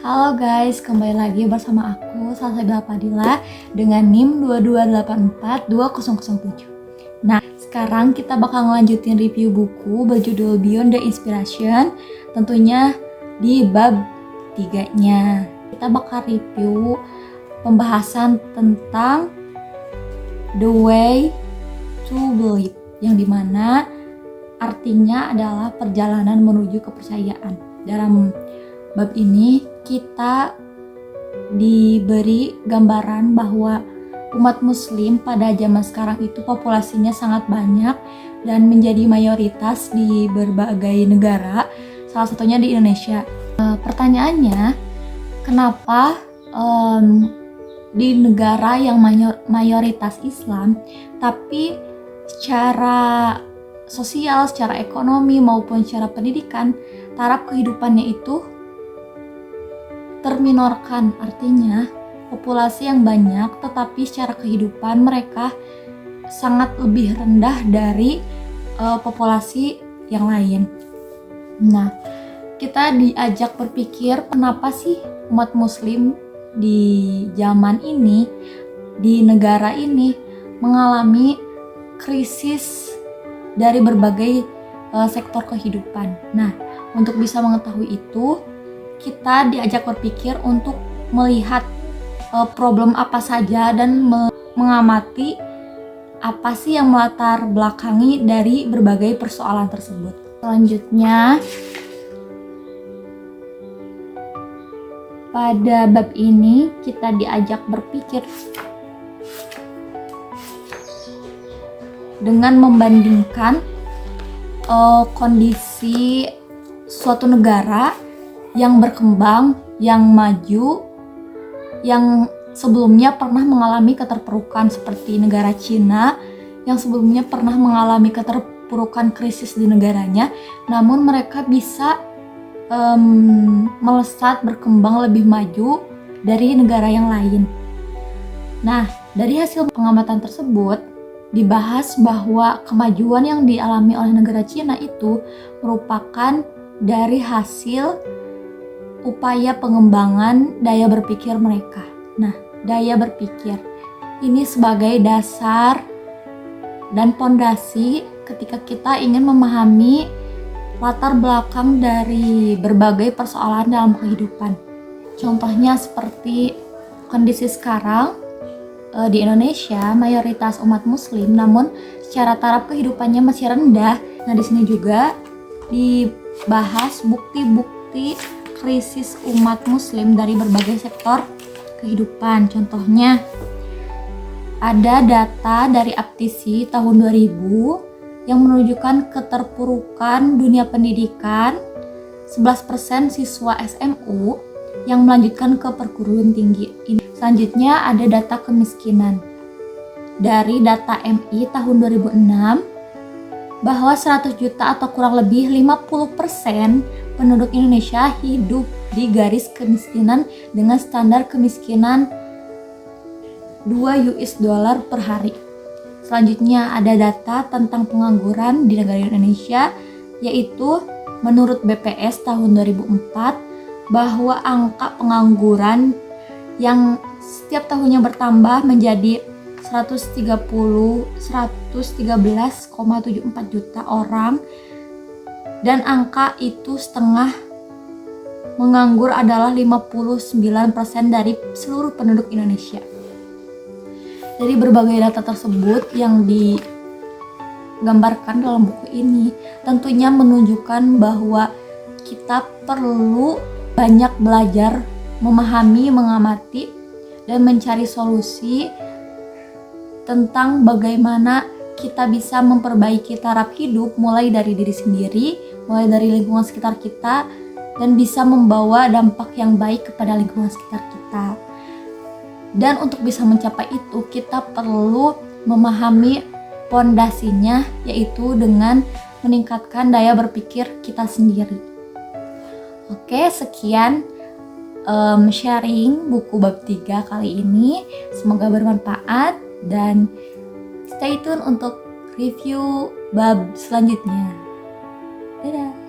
Halo guys, kembali lagi bersama aku Salsabila Fadila dengan NIM 2284207. Nah, sekarang kita bakal ngelanjutin review buku berjudul Beyond the Inspiration, tentunya di bab 3-nya. Kita bakal review pembahasan tentang The Way to Believe, yang dimana artinya adalah perjalanan menuju kepercayaan. Dalam bab ini kita diberi gambaran bahwa umat muslim pada zaman sekarang itu populasinya sangat banyak dan menjadi mayoritas di berbagai negara, salah satunya di Indonesia. Pertanyaannya, kenapa di negara yang mayoritas Islam tapi secara sosial, secara ekonomi maupun secara pendidikan taraf kehidupannya itu terminorkan, artinya populasi yang banyak tetapi secara kehidupan mereka sangat lebih rendah dari populasi yang lain. Nah, kita diajak berpikir kenapa sih umat muslim di zaman ini, di negara ini mengalami krisis dari berbagai sektor kehidupan. Nah, untuk bisa mengetahui itu, kita diajak berpikir untuk melihat problem apa saja dan mengamati apa sih yang melatar belakangi dari berbagai persoalan tersebut. Selanjutnya, pada bab ini kita diajak berpikir dengan membandingkan kondisi suatu negara yang berkembang, yang maju, yang sebelumnya pernah mengalami keterpurukan seperti negara Cina, yang sebelumnya pernah mengalami keterpurukan krisis di negaranya, namun mereka bisa melesat, berkembang lebih maju dari negara yang lain. Nah, dari hasil pengamatan tersebut dibahas bahwa kemajuan yang dialami oleh negara Cina itu merupakan dari hasil upaya pengembangan daya berpikir mereka. Nah, daya berpikir ini sebagai dasar dan pondasi ketika kita ingin memahami latar belakang dari berbagai persoalan dalam kehidupan. Contohnya seperti kondisi sekarang di Indonesia, mayoritas umat muslim namun secara taraf kehidupannya masih rendah. Nah, di sini juga dibahas bukti-bukti krisis umat muslim dari berbagai sektor kehidupan. Contohnya ada data dari Aptisi tahun 2000 yang menunjukkan keterpurukan dunia pendidikan. 11% siswa SMU yang melanjutkan ke perguruan tinggi. Selanjutnya ada data kemiskinan. Dari data MI tahun 2006 bahwa 100 juta atau kurang lebih 50% penduduk Indonesia hidup di garis kemiskinan dengan standar kemiskinan $2 per hari. Selanjutnya ada data tentang pengangguran di negara Indonesia, yaitu menurut BPS tahun 2004 bahwa angka pengangguran yang setiap tahunnya bertambah menjadi 113,74 juta orang, dan angka itu setengah menganggur adalah 59% dari seluruh penduduk Indonesia. Dari berbagai data tersebut yang digambarkan dalam buku ini tentunya menunjukkan bahwa kita perlu banyak belajar, memahami, mengamati, dan mencari solusi tentang bagaimana kita bisa memperbaiki taraf hidup mulai dari diri sendiri, mulai dari lingkungan sekitar kita, dan bisa membawa dampak yang baik kepada lingkungan sekitar kita. Dan untuk bisa mencapai itu, kita perlu memahami pondasinya, yaitu dengan meningkatkan daya berpikir kita sendiri. Oke, sekian sharing buku bab 3 kali ini. Semoga bermanfaat dan stay tune untuk review bab selanjutnya. Dadah!